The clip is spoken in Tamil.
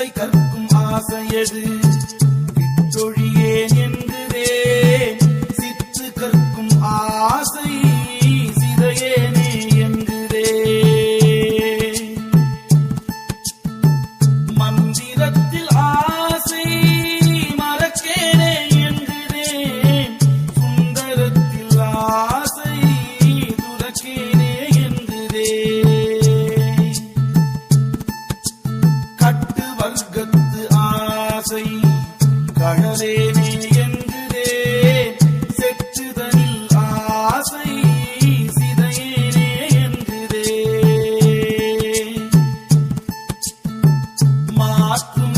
கற்கும் ஆசையது விட்டொழியேன் என்கிறேன். சித்து கற்கும் ஆசை சிதையேனே என்கிறேன். மந்திரத்தில் ஆசை மறக்கேனே என்கிறேன். சுந்தரத்தில் ஆசை துறக்கேனே என்கிறேன். கட்டு வர்க்கத்து ஆசை கழலேனே என்கிறேன். செற்றுதனில் ஆசை சிதையேனே என்கிறேன். மாற்றும்